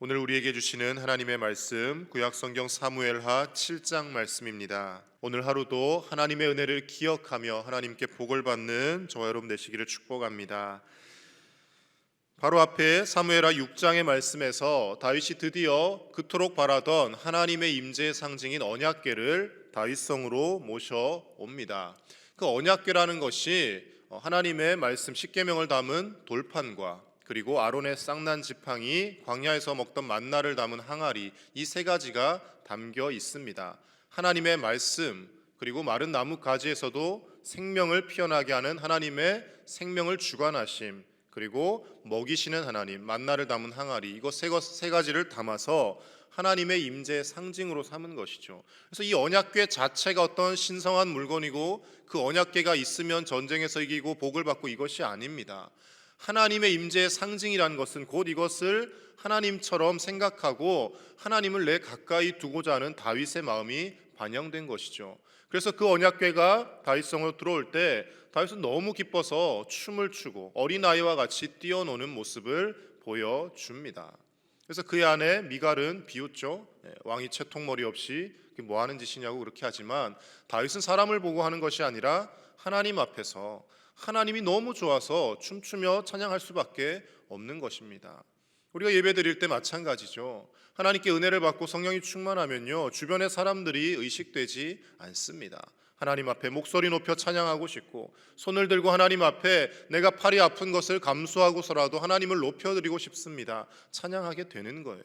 오늘 우리에게 주시는 하나님의 말씀 구약성경 사무엘하 7장 말씀입니다. 오늘 하루도 하나님의 은혜를 기억하며 하나님께 복을 받는 저와 여러분 되시기를 축복합니다. 바로 앞에 사무엘하 6장의 말씀에서 다윗이 드디어 그토록 바라던 하나님의 임재의 상징인 언약궤를 다윗성으로 모셔옵니다. 그 언약궤라는 것이 하나님의 말씀 십계명을 담은 돌판과 그리고 아론의 쌍난 지팡이, 광야에서 먹던 만나를 담은 항아리, 이 세 가지가 담겨 있습니다. 하나님의 말씀, 그리고 마른 나무 가지에서도 생명을 피어나게 하는 하나님의 생명을 주관하심, 그리고 먹이시는 하나님, 만나를 담은 항아리, 이거 세 가지를 담아서 하나님의 임재의 상징으로 삼은 것이죠. 그래서 이 언약궤 자체가 어떤 신성한 물건이고 그 언약궤가 있으면 전쟁에서 이기고 복을 받고 이것이 아닙니다. 하나님의 임재의 상징이라는 것은 곧 이것을 하나님처럼 생각하고 하나님을 내 가까이 두고자 하는 다윗의 마음이 반영된 것이죠. 그래서 그 언약궤가 다윗성으로 들어올 때 다윗은 너무 기뻐서 춤을 추고 어린아이와 같이 뛰어노는 모습을 보여줍니다. 그래서 그의 아내 미갈은 비웃죠. 왕이 채통머리 없이 뭐 하는 짓이냐고 그렇게 하지만 다윗은 사람을 보고 하는 것이 아니라 하나님 앞에서 하나님이 너무 좋아서 춤추며 찬양할 수밖에 없는 것입니다. 우리가 예배 드릴 때 마찬가지죠. 하나님께 은혜를 받고 성령이 충만하면요, 주변의 사람들이 의식되지 않습니다. 하나님 앞에 목소리 높여 찬양하고 싶고 손을 들고 하나님 앞에 내가 팔이 아픈 것을 감수하고서라도 하나님을 높여드리고 싶습니다. 찬양하게 되는 거예요.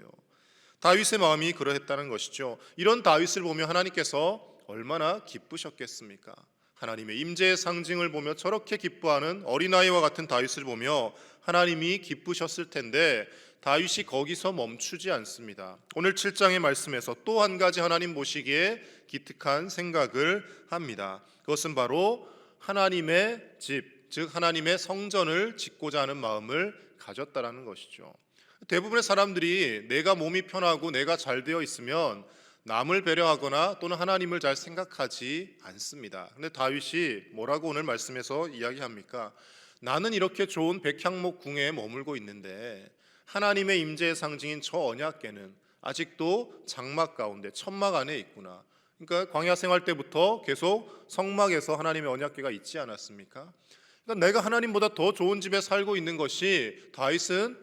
다윗의 마음이 그러했다는 것이죠. 이런 다윗을 보며 하나님께서 얼마나 기쁘셨겠습니까? 하나님의 임재의 상징을 보며 저렇게 기뻐하는 어린아이와 같은 다윗을 보며 하나님이 기쁘셨을 텐데 다윗이 거기서 멈추지 않습니다. 오늘 7장의 말씀에서 또 한 가지 하나님 보시기에 기특한 생각을 합니다. 그것은 바로 하나님의 집, 즉 하나님의 성전을 짓고자 하는 마음을 가졌다라는 것이죠. 대부분의 사람들이 내가 몸이 편하고 내가 잘 되어 있으면 남을 배려하거나 또는 하나님을 잘 생각하지 않습니다. 근데 다윗이 뭐라고 오늘 말씀에서 이야기합니까? 나는 이렇게 좋은 백향목 궁에 머물고 있는데 하나님의 임재의 상징인 저 언약궤는 아직도 장막 가운데 천막 안에 있구나. 그러니까 광야 생활 때부터 계속 성막에서 하나님의 언약궤가 있지 않았습니까? 그러니까 내가 하나님보다 더 좋은 집에 살고 있는 것이 다윗은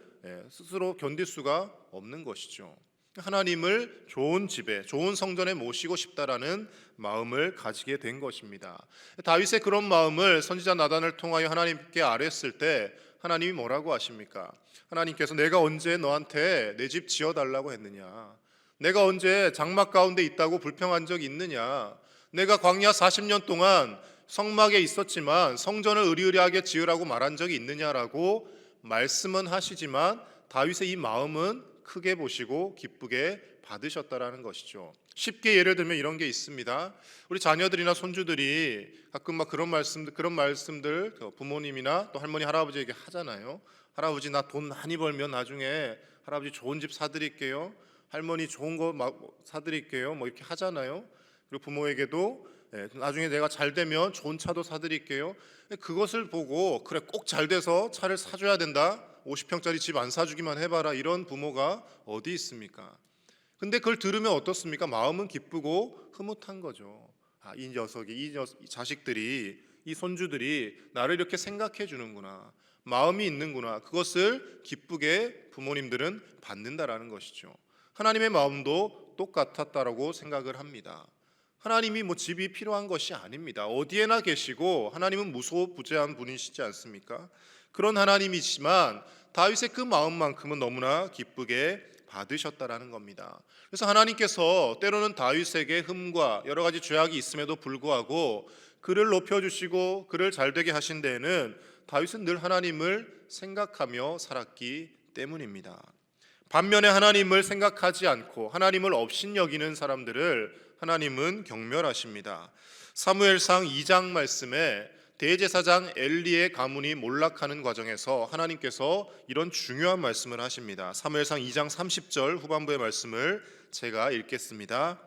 스스로 견딜 수가 없는 것이죠. 하나님을 좋은 집에, 좋은 성전에 모시고 싶다라는 마음을 가지게 된 것입니다. 다윗의 그런 마음을 선지자 나단을 통하여 하나님께 아뢰었을 때 하나님이 뭐라고 하십니까? 하나님께서 내가 언제 너한테 내 집 지어달라고 했느냐? 내가 언제 장막 가운데 있다고 불평한 적이 있느냐? 내가 광야 40년 동안 성막에 있었지만 성전을 으리으리하게 지으라고 말한 적이 있느냐라고 말씀은 하시지만 다윗의 이 마음은 크게 보시고 기쁘게 받으셨다라는 것이죠. 쉽게 예를 들면 이런 게 있습니다. 우리 자녀들이나 손주들이 가끔 막 그런 말씀들 부모님이나 또 할머니 할아버지에게 하잖아요. 할아버지 나 돈 많이 벌면 나중에 할아버지 좋은 집 사드릴게요. 할머니 좋은 거 막 사드릴게요. 뭐 이렇게 하잖아요. 그리고 부모에게도 나중에 내가 잘 되면 좋은 차도 사드릴게요. 그것을 보고 그래 꼭 잘 돼서 차를 사줘야 된다. 50평짜리 집 안 사주기만 해봐라. 이런 부모가 어디 있습니까? 근데 그걸 들으면 어떻습니까? 마음은 기쁘고 흐뭇한 거죠. 이 자식들이, 이 손주들이 나를 이렇게 생각해 주는구나. 마음이 있는구나. 그것을 기쁘게 부모님들은 받는다라는 것이죠. 하나님의 마음도 똑같았다라고 생각을 합니다. 하나님이 집이 필요한 것이 아닙니다. 어디에나 계시고 하나님은 무소부재한 분이시지 않습니까? 그런 하나님이지만 다윗의 그 마음만큼은 너무나 기쁘게 받으셨다라는 겁니다. 그래서 하나님께서 때로는 다윗에게 흠과 여러 가지 죄악이 있음에도 불구하고 그를 높여주시고 그를 잘되게 하신 데에는 다윗은 늘 하나님을 생각하며 살았기 때문입니다. 반면에 하나님을 생각하지 않고 하나님을 업신여기는 사람들을 하나님은 경멸하십니다. 사무엘상 2장 말씀에 대제사장 엘리의 가문이 몰락하는 과정에서 하나님께서 이런 중요한 말씀을 하십니다. 사무엘상 2장 30절 후반부의 말씀을 제가 읽겠습니다.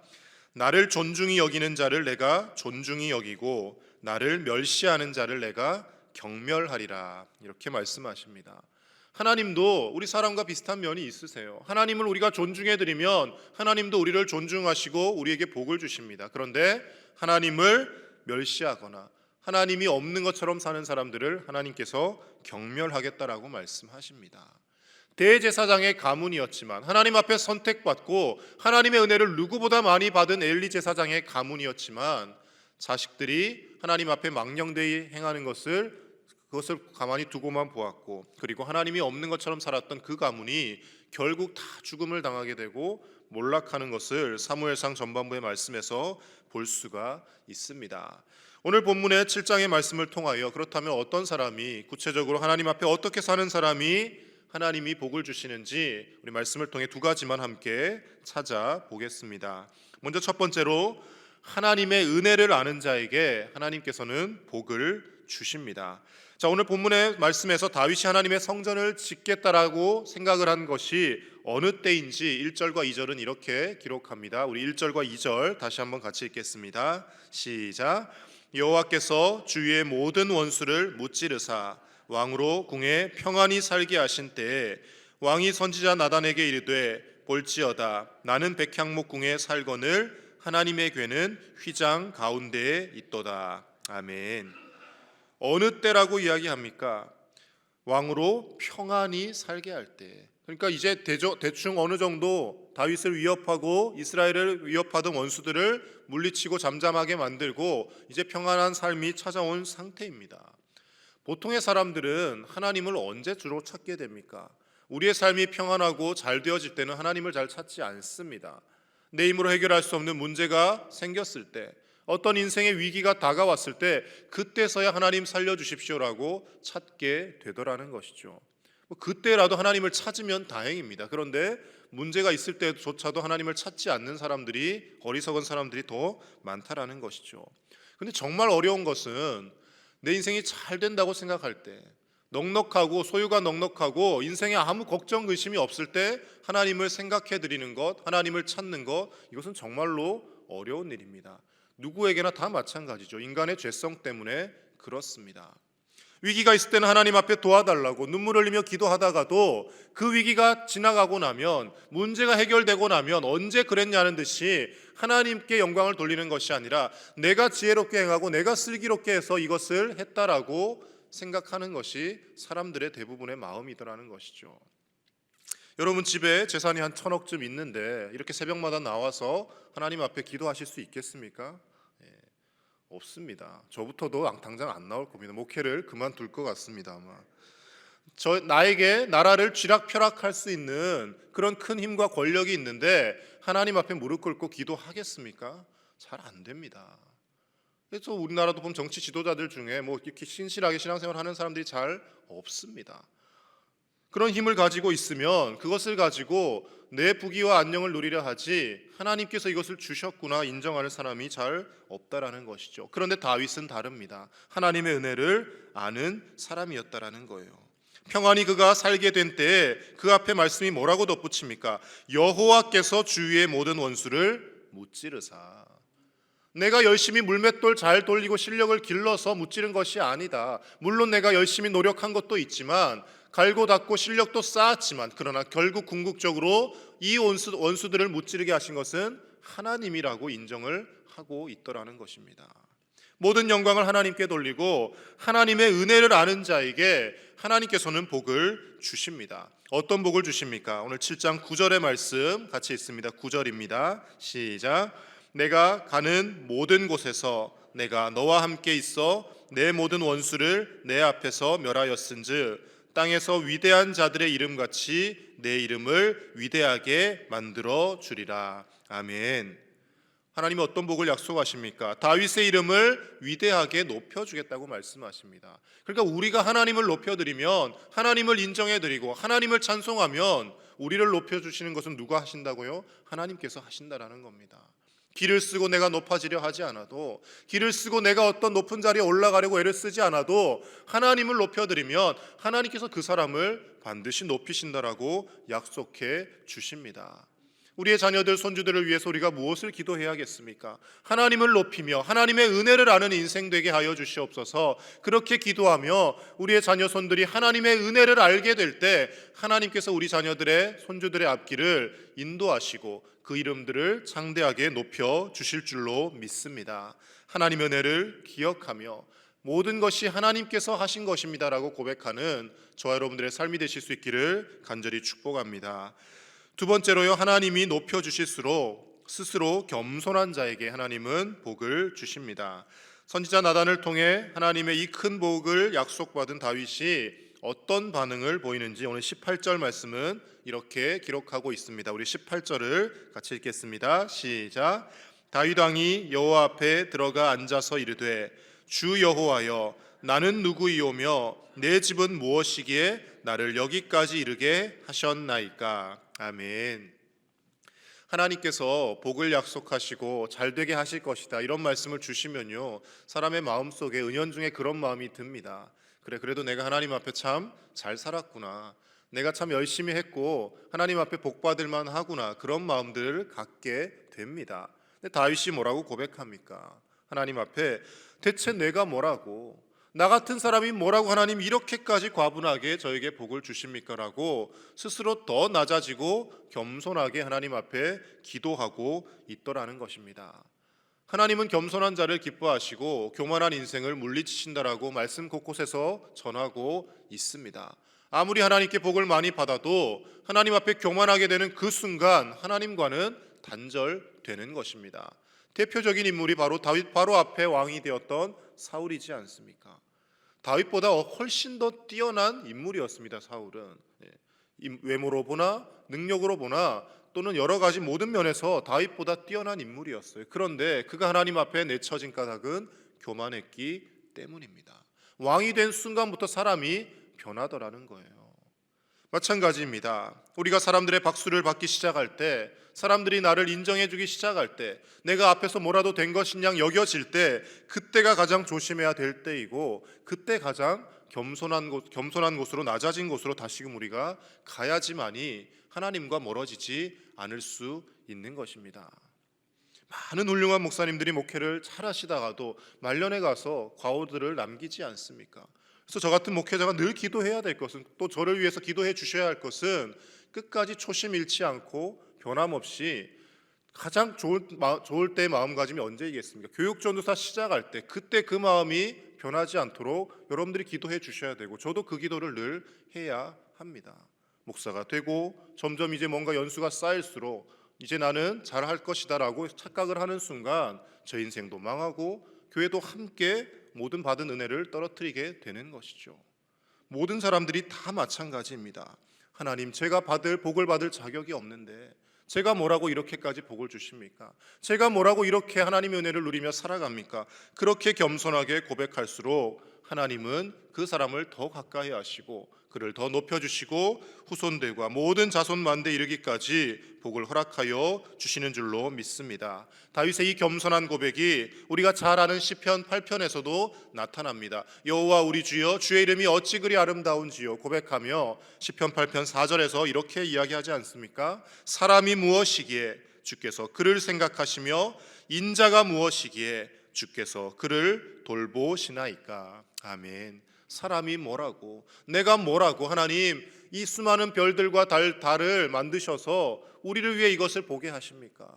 나를 존중히 여기는 자를 내가 존중히 여기고 나를 멸시하는 자를 내가 경멸하리라. 이렇게 말씀하십니다. 하나님도 우리 사람과 비슷한 면이 있으세요. 하나님을 우리가 존중해 드리면 하나님도 우리를 존중하시고 우리에게 복을 주십니다. 그런데 하나님을 멸시하거나 하나님이 없는 것처럼 사는 사람들을 하나님께서 경멸하겠다라고 말씀하십니다. 대제사장의 가문이었지만 하나님 앞에 선택받고 하나님의 은혜를 누구보다 많이 받은 엘리 제사장의 가문이었지만 자식들이 하나님 앞에 망령되이 행하는 그것을 가만히 두고만 보았고, 그리고 하나님이 없는 것처럼 살았던 그 가문이 결국 다 죽음을 당하게 되고 몰락하는 것을 사무엘상 전반부의 말씀에서 볼 수가 있습니다. 오늘 본문의 7장의 말씀을 통하여 그렇다면 어떤 사람이, 구체적으로 하나님 앞에 어떻게 사는 사람이 하나님이 복을 주시는지 우리 말씀을 통해 두 가지만 함께 찾아보겠습니다. 먼저 첫 번째로, 하나님의 은혜를 아는 자에게 하나님께서는 복을 주십니다. 자, 오늘 본문의 말씀에서 다윗이 하나님의 성전을 짓겠다라고 생각을 한 것이 어느 때인지 1절과 2절은 이렇게 기록합니다. 우리 1절과 2절 다시 한번 같이 읽겠습니다. 시작. 여호와께서 주위의 모든 원수를 무찌르사 왕으로 궁에 평안히 살게 하신 때에 왕이 선지자 나단에게 이르되 볼지어다 나는 백향목 궁에 살거늘 하나님의 궤는 휘장 가운데에 있도다. 아멘. 어느 때라고 이야기합니까? 왕으로 평안히 살게 할 때. 그러니까 이제 대충 어느 정도 다윗을 위협하고 이스라엘을 위협하던 원수들을 물리치고 잠잠하게 만들고 이제 평안한 삶이 찾아온 상태입니다. 보통의 사람들은 하나님을 언제 주로 찾게 됩니까? 우리의 삶이 평안하고 잘 되어질 때는 하나님을 잘 찾지 않습니다. 내 힘으로 해결할 수 없는 문제가 생겼을 때, 어떤 인생의 위기가 다가왔을 때 그때서야 하나님 살려주십시오라고 찾게 되더라는 것이죠. 그때라도 하나님을 찾으면 다행입니다. 그런데 문제가 있을 때조차도 하나님을 찾지 않는 사람들이, 어리석은 사람들이 더 많다라는 것이죠. 근데 정말 어려운 것은 내 인생이 잘 된다고 생각할 때, 넉넉하고 소유가 넉넉하고 인생에 아무 걱정 의심이 없을 때 하나님을 생각해 드리는 것, 하나님을 찾는 것, 이것은 정말로 어려운 일입니다. 누구에게나 다 마찬가지죠. 인간의 죄성 때문에 그렇습니다. 위기가 있을 때는 하나님 앞에 도와달라고 눈물 흘리며 기도하다가도 그 위기가 지나가고 나면, 문제가 해결되고 나면 언제 그랬냐는 듯이 하나님께 영광을 돌리는 것이 아니라 내가 지혜롭게 행하고 내가 슬기롭게 해서 이것을 했다라고 생각하는 것이 사람들의 대부분의 마음이더라는 것이죠. 여러분 집에 재산이 한 1,000억쯤 있는데 이렇게 새벽마다 나와서 하나님 앞에 기도하실 수 있겠습니까? 없습니다. 저부터도 당장 안 나올 겁니다. 목회를 그만둘 것 같습니다. 아마 나에게 나라를 쥐락펴락할 수 있는 그런 큰 힘과 권력이 있는데 하나님 앞에 무릎 꿇고 기도하겠습니까? 잘 안 됩니다. 그래서 우리나라도 보면 정치 지도자들 중에 이렇게 신실하게 신앙생활 하는 사람들이 잘 없습니다. 그런 힘을 가지고 있으면 그것을 가지고 내 부귀와 안녕을 누리려 하지 하나님께서 이것을 주셨구나 인정하는 사람이 잘 없다라는 것이죠. 그런데 다윗은 다릅니다. 하나님의 은혜를 아는 사람이었다라는 거예요. 평안히 그가 살게 된 때에 그 앞에 말씀이 뭐라고 덧붙입니까? 여호와께서 주위의 모든 원수를 무찌르사. 내가 열심히 물맷돌 잘 돌리고 실력을 길러서 무찌른 것이 아니다. 물론 내가 열심히 노력한 것도 있지만, 갈고 닦고 실력도 쌓았지만, 그러나 결국 궁극적으로 이 원수들을 무찌르게 하신 것은 하나님이라고 인정을 하고 있더라는 것입니다. 모든 영광을 하나님께 돌리고 하나님의 은혜를 아는 자에게 하나님께서는 복을 주십니다. 어떤 복을 주십니까? 오늘 7장 9절의 말씀 같이 읽습니다. 9절입니다. 시작. 내가 가는 모든 곳에서 내가 너와 함께 있어 내 모든 원수를 내 앞에서 멸하였은즉 땅에서 위대한 자들의 이름같이 내 이름을 위대하게 만들어 주리라. 아멘. 하나님이 어떤 복을 약속하십니까? 다윗의 이름을 위대하게 높여주겠다고 말씀하십니다. 그러니까 우리가 하나님을 높여드리면, 하나님을 인정해드리고 하나님을 찬송하면 우리를 높여주시는 것은 누가 하신다고요? 하나님께서 하신다라는 겁니다. 길을 쓰고 내가 높아지려 하지 않아도, 길을 쓰고 내가 어떤 높은 자리에 올라가려고 애를 쓰지 않아도 하나님을 높여드리면 하나님께서 그 사람을 반드시 높이신다라고 약속해 주십니다. 우리의 자녀들, 손주들을 위해서 우리가 무엇을 기도해야겠습니까? 하나님을 높이며 하나님의 은혜를 아는 인생 되게 하여 주시옵소서. 그렇게 기도하며 우리의 자녀, 손들이 하나님의 은혜를 알게 될 때 하나님께서 우리 자녀들의, 손주들의 앞길을 인도하시고 그 이름들을 창대하게 높여 주실 줄로 믿습니다. 하나님의 은혜를 기억하며 모든 것이 하나님께서 하신 것입니다라고 고백하는 저와 여러분들의 삶이 되실 수 있기를 간절히 축복합니다. 두 번째로요, 하나님이 높여주실수록 스스로 겸손한 자에게 하나님은 복을 주십니다. 선지자 나단을 통해 하나님의 이 큰 복을 약속받은 다윗이 어떤 반응을 보이는지 오늘 18절 말씀은 이렇게 기록하고 있습니다. 우리 18절을 같이 읽겠습니다. 시작. 다윗 왕이 여호와 앞에 들어가 앉아서 이르되 주 여호와여, 나는 누구이오며 내 집은 무엇이기에 나를 여기까지 이르게 하셨나이까. 아멘. 하나님께서 복을 약속하시고 잘되게 하실 것이다 이런 말씀을 주시면요, 사람의 마음속에 은연중에 그런 마음이 듭니다. 그래도 내가 하나님 앞에 참 잘 살았구나, 내가 참 열심히 했고 하나님 앞에 복 받을 만하구나, 그런 마음들을 갖게 됩니다. 근데 다윗이 뭐라고 고백합니까? 하나님 앞에 대체 내가 뭐라고, 나 같은 사람이 뭐라고 하나님 이렇게까지 과분하게 저에게 복을 주십니까? 라고 스스로 더 낮아지고 겸손하게 하나님 앞에 기도하고 있더라는 것입니다. 하나님은 겸손한 자를 기뻐하시고 교만한 인생을 물리치신다라고 말씀 곳곳에서 전하고 있습니다. 아무리 하나님께 복을 많이 받아도 하나님 앞에 교만하게 되는 그 순간 하나님과는 단절되는 것입니다. 대표적인 인물이 바로 다윗 바로 앞에 왕이 되었던 사울이지 않습니까? 다윗보다 훨씬 더 뛰어난 인물이었습니다. 사울은 외모로 보나 능력으로 보나 또는 여러 가지 모든 면에서 다윗보다 뛰어난 인물이었어요. 그런데 그가 하나님 앞에 내쳐진 까닭은 교만했기 때문입니다. 왕이 된 순간부터 사람이 변하더라는 거예요. 마찬가지입니다. 우리가 사람들의 박수를 받기 시작할 때, 사람들이 나를 인정해주기 시작할 때, 내가 앞에서 뭐라도 된 것인 양 여겨질 때, 그때가 가장 조심해야 될 때이고, 그때 가장 겸손한 곳으로, 낮아진 곳으로 다시금 우리가 가야지만이 하나님과 멀어지지 않을 수 있는 것입니다. 많은 훌륭한 목사님들이 목회를 잘 하시다가도 말년에 가서 과오들을 남기지 않습니까? 그래서 저 같은 목회자가 늘 기도해야 될 것은, 또 저를 위해서 기도해 주셔야 할 것은, 끝까지 초심 잃지 않고 변함없이 가장 좋을 때의 마음가짐이 언제이겠습니까? 교육전도사 시작할 때 그때 그 마음이 변하지 않도록 여러분들이 기도해 주셔야 되고, 저도 그 기도를 늘 해야 합니다. 목사가 되고 점점 이제 뭔가 연수가 쌓일수록 이제 나는 잘할 것이다 라고 착각을 하는 순간 저 인생도 망하고 교회도 함께 모든 받은 은혜를 떨어뜨리게 되는 것이죠. 모든 사람들이 다 마찬가지입니다. 하나님, 제가 복을 받을 자격이 없는데 제가 뭐라고 이렇게까지 복을 주십니까? 제가 뭐라고 이렇게 하나님의 은혜를 누리며 살아갑니까? 그렇게 겸손하게 고백할수록 하나님은 그 사람을 더 가까이 하시고 그를 더 높여주시고 후손들과 모든 자손 만대 이르기까지 복을 허락하여 주시는 줄로 믿습니다. 다윗의 이 겸손한 고백이 우리가 잘 아는 시편 8편에서도 나타납니다. 여호와 우리 주여, 주의 이름이 어찌 그리 아름다운지요 고백하며 시편 8편 4절에서 이렇게 이야기하지 않습니까? 사람이 무엇이기에 주께서 그를 생각하시며 인자가 무엇이기에 주께서 그를 돌보시나이까. 아멘. 사람이 뭐라고, 내가 뭐라고, 하나님 이 수많은 별들과 달을 만드셔서 우리를 위해 이것을 보게 하십니까?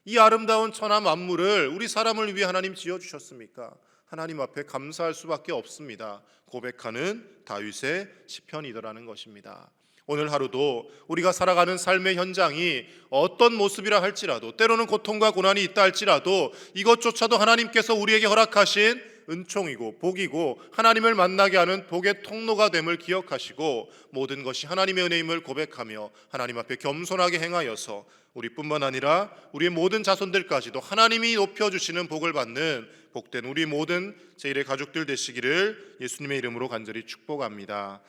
이 아름다운 천하 만물을 우리 사람을 위해 하나님 지어주셨습니까? 하나님 앞에 감사할 수밖에 없습니다. 고백하는 다윗의 시편이더라는 것입니다. 오늘 하루도 우리가 살아가는 삶의 현장이 어떤 모습이라 할지라도, 때로는 고통과 고난이 있다 할지라도 이것조차도 하나님께서 우리에게 허락하신 은총이고 복이고 하나님을 만나게 하는 복의 통로가 됨을 기억하시고 모든 것이 하나님의 은혜임을 고백하며 하나님 앞에 겸손하게 행하여서 우리뿐만 아니라 우리의 모든 자손들까지도 하나님이 높여주시는 복을 받는 복된 우리 모든 제1의 가족들 되시기를 예수님의 이름으로 간절히 축복합니다.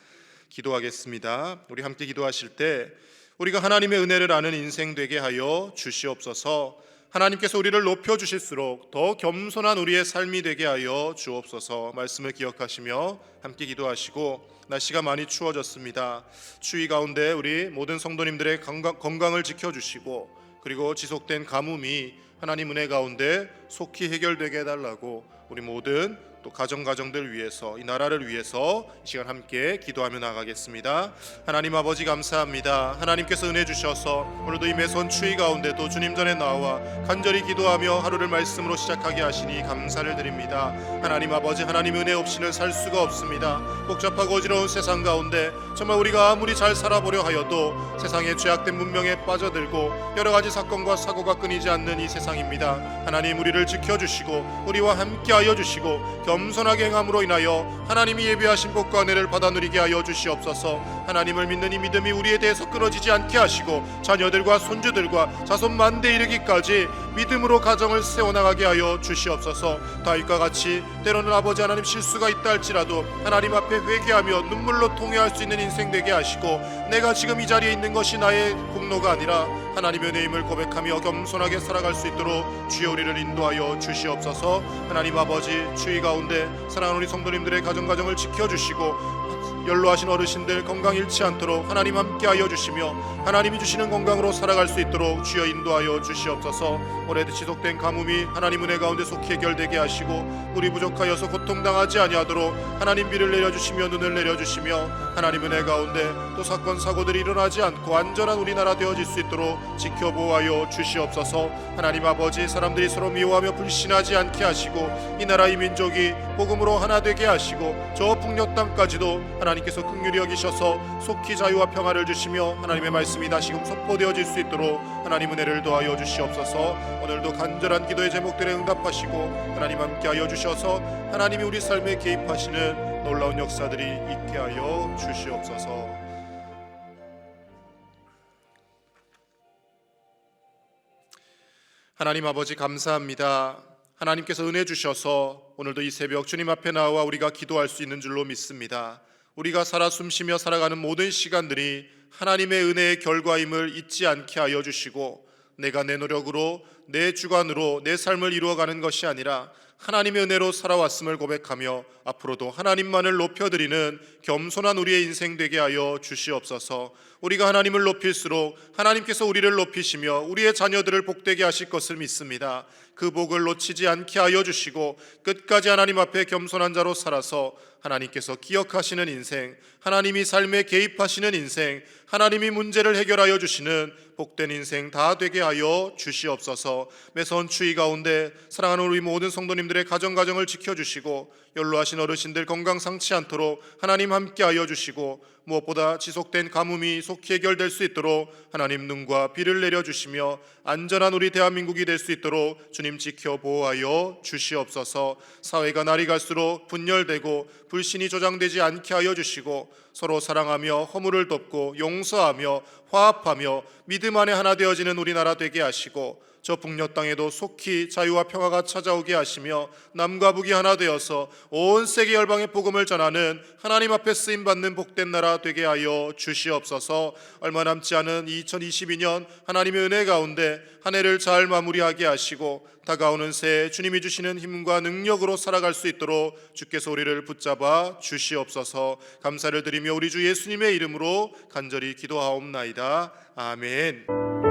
기도하겠습니다. 우리 함께 기도하실 때 우리가 하나님의 은혜를 아는 인생 되게 하여 주시옵소서. 하나님께서 우리를 높여주실수록 더 겸손한 우리의 삶이 되게 하여 주옵소서. 말씀을 기억하시며 함께 기도하시고, 날씨가 많이 추워졌습니다. 추위 가운데 우리 모든 성도님들의 건강을 지켜주시고 그리고 지속된 가뭄이 하나님 은혜 가운데 속히 해결되게 해달라고 우리 모든 또 가정들 위해서 이 나라를 위해서 이 시간 함께 기도하며 나가겠습니다. 하나님 아버지 감사합니다. 하나님께서 은혜 주셔서 오늘도 이 매선 추위 가운데 또 주님 전에 나와 간절히 기도하며 하루를 말씀으로 시작하게 하시니 감사를 드립니다. 하나님 아버지, 하나님 은혜 없이는 살 수가 없습니다. 복잡하고 어지러운 세상 가운데 정말 우리가 아무리 잘 살아보려 하여도 세상의 죄악된 문명에 빠져들고 여러 가지 사건과 사고가 끊이지 않는 이 세상입니다. 하나님 우리를 지켜주시고 우리와 함께하여 주시고 겸손하게 행함으로 인하여 하나님이 예비하신 복과 은혜를 받아 누리게 하여 주시옵소서. 하나님을 믿는 이 믿음이 우리에 대해서 끊어지지 않게 하시고 자녀들과 손주들과 자손 만대 이르기까지 믿음으로 가정을 세워나가게 하여 주시옵소서. 다윗과 같이 때로는 아버지 하나님 실수가 있다 할지라도 하나님 앞에 회개하며 눈물로 통회할 수 있는 인생 되게 하시고 내가 지금 이 자리에 있는 것이 나의 공로가 아니라 하나님의 은혜임을 고백하며 겸손하게 살아갈 수 있도록 주여 우리를 인도하여 주시옵소서. 하나님 아버지, 추위 가운데 사랑하는 우리 성도님들의 가정을 지켜주시고 연로하신 어르신들 건강 잃지 않도록 하나님 함께하여 주시며 하나님이 주시는 건강으로 살아갈 수 있도록 주여 인도하여 주시옵소서. 올해도 지속된 가뭄이 하나님 은혜 가운데 속히 해결되게 하시고 물이 부족하여서 고통당하지 아니하도록 하나님 비를 내려주시며 눈을 내려주시며 하나님 은혜 가운데 또 사건 사고들이 일어나지 않고 안전한 우리나라 되어질 수 있도록 지켜보아여 주시옵소서. 하나님 아버지, 사람들이 서로 미워하며 불신하지 않게 하시고 이 나라 이 민족이 복음으로 하나 되게 하시고 저 북녘 땅까지도 하나님께서 긍휼히 여기셔서 속히 자유와 평화를 주시며 하나님의 말씀이 다시금 선포되어질 수 있도록 하나님 은혜를 더하여 주시옵소서. 오늘도 간절한 기도의 제목들에 응답하시고 하나님 함께하여 주셔서 하나님이 우리 삶에 개입하시는 놀라운 역사들이 있게 하여 주시옵소서. 하나님 아버지 감사합니다. 하나님께서 은혜 주셔서 오늘도 이 새벽 주님 앞에 나와 우리가 기도할 수 있는 줄로 믿습니다. 우리가 살아 숨쉬며 살아가는 모든 시간들이 하나님의 은혜의 결과임을 잊지 않게 하여 주시고 내가 내 노력으로 내 주관으로 내 삶을 이루어가는 것이 아니라 하나님의 은혜로 살아왔음을 고백하며 앞으로도 하나님만을 높여드리는 겸손한 우리의 인생 되게 하여 주시옵소서. 우리가 하나님을 높일수록 하나님께서 우리를 높이시며 우리의 자녀들을 복되게 하실 것을 믿습니다. 그 복을 놓치지 않게 하여 주시고 끝까지 하나님 앞에 겸손한 자로 살아서 하나님께서 기억하시는 인생, 하나님이 삶에 개입하시는 인생, 하나님이 문제를 해결하여 주시는 복된 인생 다 되게 하여 주시옵소서. 매서운 추위 가운데 사랑하는 우리 모든 성도님들의 가정을 지켜주시고 연로하신 어르신들 건강 상치 않도록 하나님 함께하여 주시고 무엇보다 지속된 가뭄이 속히 해결될 수 있도록 하나님 눈과 비를 내려주시며 안전한 우리 대한민국이 될 수 있도록 주님 지켜 보호하여 주시옵소서. 사회가 날이 갈수록 분열되고 불신이 조장되지 않게 하여 주시고 서로 사랑하며 허물을 덮고 용서하며 화합하며 믿음 안에 하나 되어지는 우리나라 되게 하시고 저 북녘 땅에도 속히 자유와 평화가 찾아오게 하시며 남과 북이 하나 되어서 온 세계 열방의 복음을 전하는 하나님 앞에 쓰임받는 복된 나라 되게 하여 주시옵소서. 얼마 남지 않은 2022년 하나님의 은혜 가운데 한 해를 잘 마무리하게 하시고 다가오는 새해 주님이 주시는 힘과 능력으로 살아갈 수 있도록 주께서 우리를 붙잡아 주시옵소서. 감사를 드리며 우리 주 예수님의 이름으로 간절히 기도하옵나이다. 아멘.